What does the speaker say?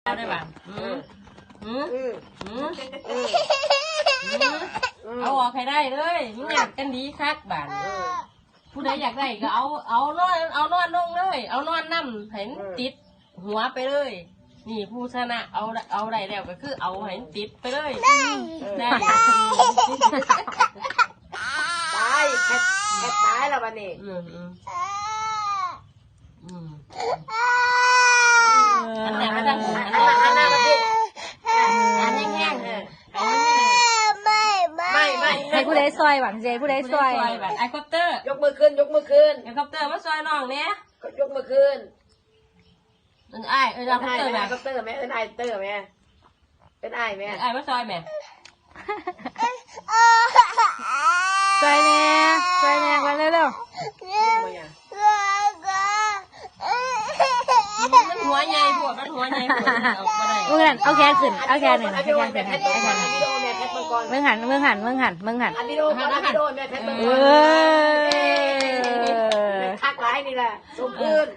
เอาได้ป่ะเอาออกให้ได้เลยมันอยากกันดีคักบ้านผู้ใดอยากได้ก็เอานอนลงเลยเอานอนนั่มเห็นติดหัวไปเลยนี่ผู้ชนะเอาได้แล้วก็คือเอาเห็นติดไปเลยได้ตายแค่ตายแล้ววันนี้อันไหนมาดังอันหน้ามาดิอันแห้งๆไม่ให้ผู้ใดซอยหวังเจผู้ใดซอยแบบไอคอปเตอร์ยกมือขึ้นไอคอปเตอร์มาซอยน้องเนี้ยยกมือขึ้นไอ้ไอคอปเตอร์แม่คอปเตอร์แม่ไอเตอร์แม่เป็นไอแม่ไอ้มาซอยแม่ซอยแน่มาเร็วมันหัวใหญ่ปวดมันหัวใหญ่ปวดเอาไปได้มึงหันเอาแขนขึ้นเอาแขนหนึ่งเอาแขนขึ้นเอาแขนหนึ่งมึงหันอันวิดีโอแม่แพทย์เมืองก่อนทักไลน์นี่แหละสมบูรณ์